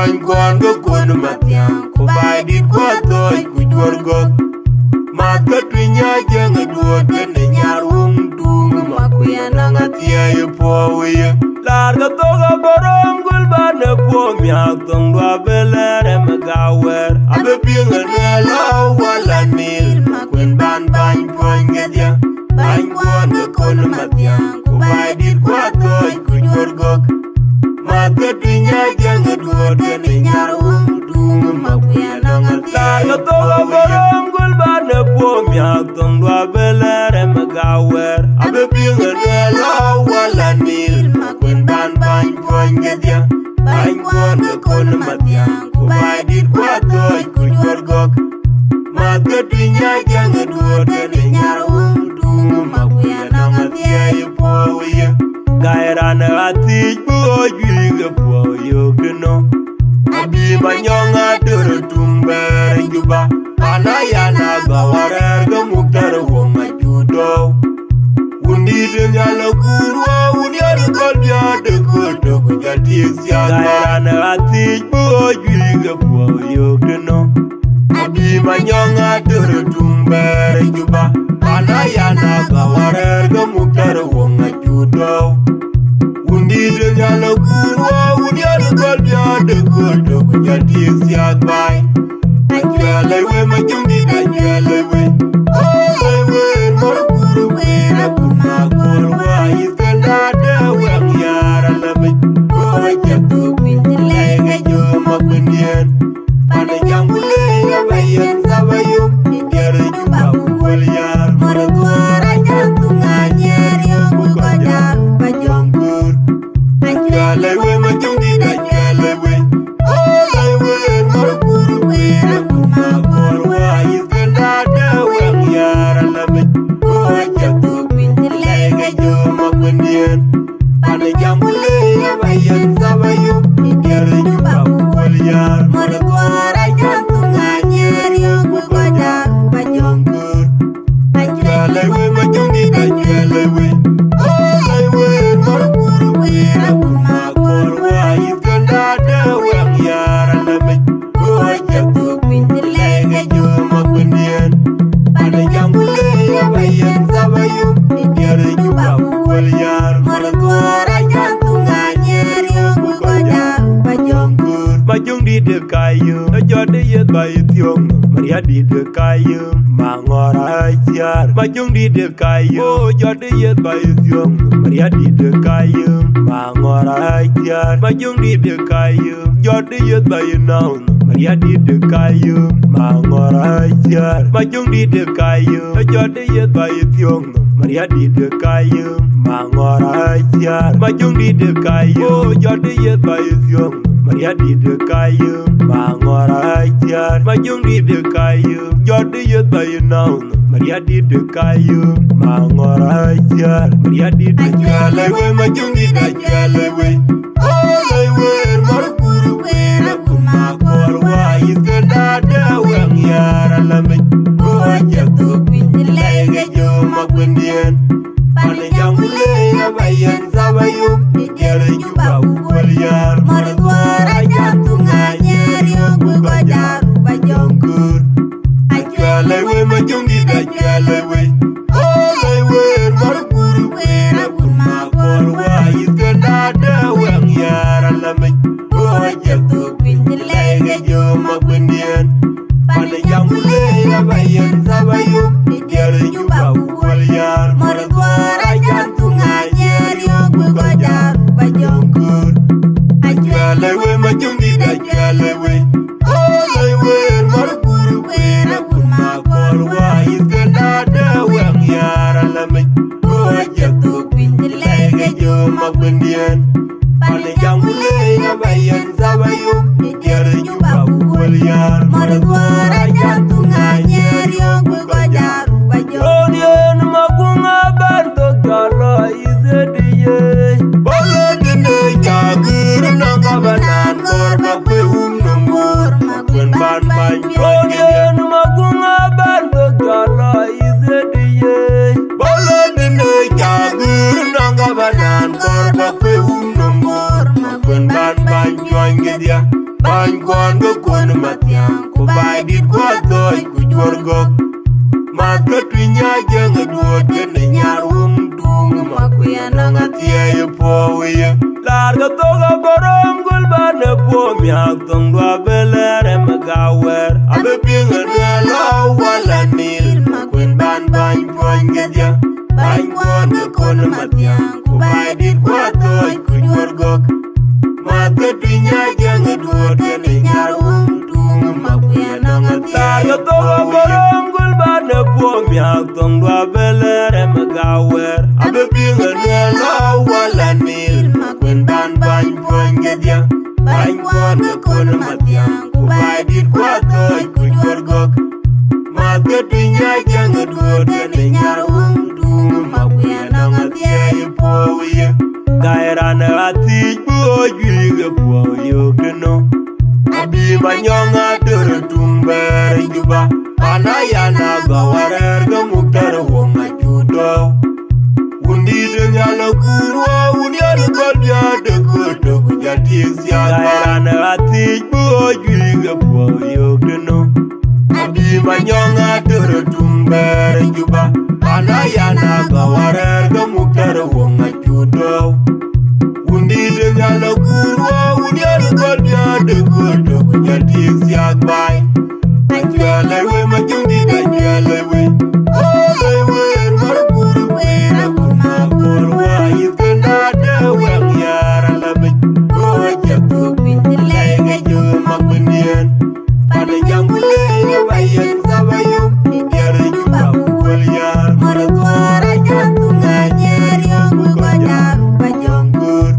bany kwan go kun matya ku bai dit kwa toy ku jor go mat ka twinya jeng duot ne nyarung dung ma ku ya na ngatia ye po we lar ga to ga borom gul ban po mya tong dwa belere magawer abe pinga ne la wala nil ma kun ban bany kwan ge bany kwan go kun matya ku bai dit kwa toy ku jor go mat ka twinya jeng duot ne nyarung dung ma ku ya na ngatia ye po borom gul ban po mya tong dwa belere magawer abe pinga ne la wala nil ma kun ban bany kwan ge bany kwan go kun matya ku bai dit kwa toy ku jor go mat ka twinya jeng duot ne nyarung dung ma ku ya na ngatia ye po we Gairan ati buo juiga po yogno Abi manyonga duru tumber juba Anayana gawarer gamuktar wonga judo Undi nyalo kurwa unyal kolbya de kuto kujati siyaga Gairan ati buo juiga po yogno Abi manyonga duru tumber juba Anayana gawarer gamuktar wonga judo Undi nyalo kurwa unyal kolbya de kuto kujati siyaga Ajalewe majundi ajalewe Olewe morkuruwe Rakuma korwa Iskanda dewe Ngyara lame Kowe jatu Lege joma kwenyen Pane jangule Yabayen sabayum Nidere juba kukwel yar Morekwara jantu Nganyer Yogu kojar Bajongkur Ajalewe majundi ajalewe Olewe morkuruwe Rakuma korwa Iskanda dewe Ngyara lame Kowe jatu Lege joma kwenyen Pane jangule Yabayen sabayum Nidere juba kukwel yar Morekwara jantu Nganyer Yogu kojar Bajongkur Ajalewe majundi ajalewe Olewe morkuruwe Rakuma korwa Iskanda dewe Ngyara lame Kowe jatu Lege joma kwenyen Pane jangule Yabayen sabayum Nidere juba kukwel yar Morekwara jantu Nganyer Yogu kojar Bajongkur Majung di dekayu Jode yet bayi tiong Maria di dekayu Mangora jar Majung di dekayu Jode yet bayi tiong Maria di dekayu Mangora jar Majung di dekayu Jode yet bayi naun Maria di dekayu Mangora jar Majung di dekayu Jode yet bayi tiong Maria di dekayu Mangora jar Majung di dekayu Jode yet bayi tiong Maria di dekayu Mangora jar Majung di dekayu Jode yet bayi naun Maria di dekayu Mangora jar Maria di dekayu Majung di dekayu Olewe morkuruwe Rakuma korwa Iskanda dewe Ngyara lame Kowe jatu Lege joma kwenyen Pane jangule Yabayen sabayum Nidere juba kukwel yar Morekwara jantu Nganyer Yogu kojar Bajongkur Ajalewe majundi ajalewe Olewe morkuruwe Rakuma korwa Iskanda dewe Ngyara lame Kowe jatu Lege joma kwenyen Pane jangule Yabayen sabayum Nidere juba kukwel yar Morekwara jantu Nganyer Yogu kojar Bajongkur Ajalewe majundi ajalewe Olewe morkuruwe Rakuma korwa Iskanda dewe Ngyara lame Kowe jatu Lege joma kwenyen Pane jangule Yabayen sabayum Nidere juba kukwel yar Morekwara jantu Nganyer Yogu kojar Bajongkur Onien makunga banto jalo izediye Bolo dine jagir nanga banan korba kwe numur Makwen ban banyo Onien makunga banto jalo izediye Bolo dine jagir nanga banan korba kwe numur Makwen ban banyo Bany kwan ga kon matyan ku bai dit kwa toy ku jor gok. Mat ka twinya jeng duot ne nyar dung ma ku ya na ngatie po ye. Lar ga to ga borom gul ban po myak tong dwa belere magawer. Abe pinga ne lo wala nil ma kun ban bany poin ge ja. Bany kwan ga kon matyan ku bai dit kwa toy ku jor gok. Mat ka twinya jeng duot ne nyar dung ma ku ya na ngatie. Lar ga to ga borom gul ban po myak tong dwa belere magawer. Abe pinga ne lo wala nil ma kun ban bany poin ge ja. Bany kwan ga kon matyan ku bai dit kwa toy ku jor gok. Mat ka twinya jeng duot ne nyar dung ma ku ya na ngatie po ye. Kairana ati buo jwiga po yo keno. Abi manyonga tere tumber juba. Panayana gawarer ga muktar wonga judo. Undi de nyala kurwa undi ala kodya de koto kujati siya. Kairana ati buo jwiga po yo keno. Abi manyonga tere tumber juba. Panayana gawarer ga muktar wonga judo. Undi de nyala kurwa undi ala kodya de koto kujati siya bai. Ajalewe majundi ajalewe. Olewe marpurwe rakuma korwa iskenda dewe ngiara labe. Oja kupin dilenge jo makunien. Pada jambule bayen sabayo. Ikiara juba kukuliar. Maratuara jantunga nyeri ogu kojar bajongkur.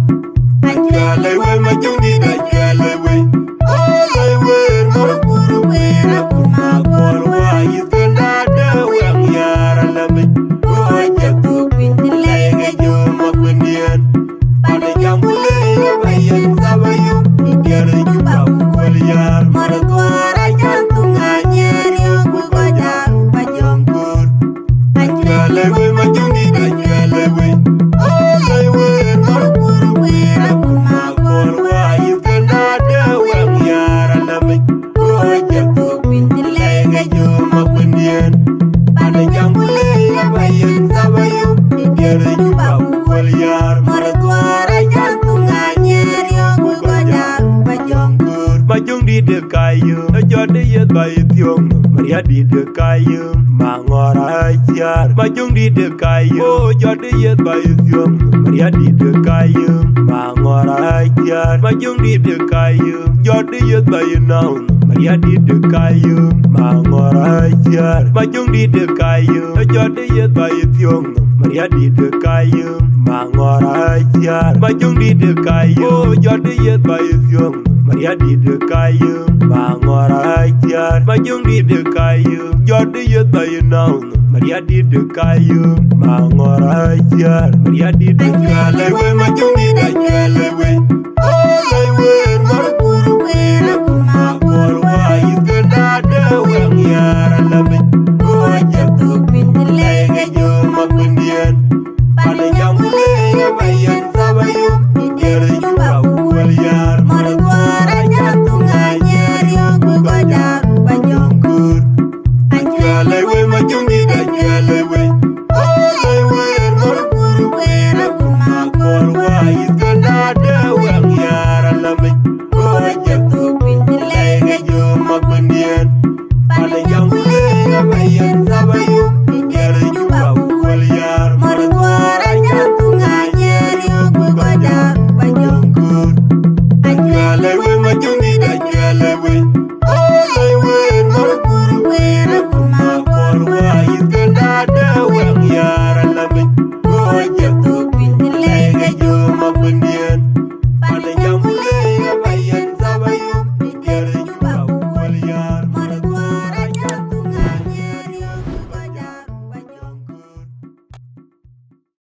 Ajalewe majundi ajalewe. Olewe marpurwe rakuma korwa iskenda dewe ngiara labe. Oja kupin dilenge jo makunien. Pada jambule bayen sabayo. Ikiara juba kukuliar. Maratuara jantunga nyeri ogu kojar bajongkur. Ajalewe majundi ajalewe. Olewe marpurwe rakuma korwa iskenda dewe ngiara labe. Oja kupin dilenge jo makunien. Pada jambule bayen sabayo. Ikiara juba kukuliar. Maratuara jantunga nyeri ogu kojar bajongkur. Majung di dekayu, jode yet bayit yong. Maria di dekayu, mangora jar. Majung di dekayu, jode yet bayit yong. Maria di dekayu, mangora jar. Majung di dekayu, jode yet bayit naun. Maria di dekayu, mangora jar. Majung di dekayu, jode yet bayit yong. Maria di dekayu, mangora jar. Majung di dekayu, jode yet bayit yong. Maria di dekayu, mangora jar. Majung di dekayu, jode yet bayit naun. Maria di dekayu, mangora jar. Maria di dekayu, majung di dekayu.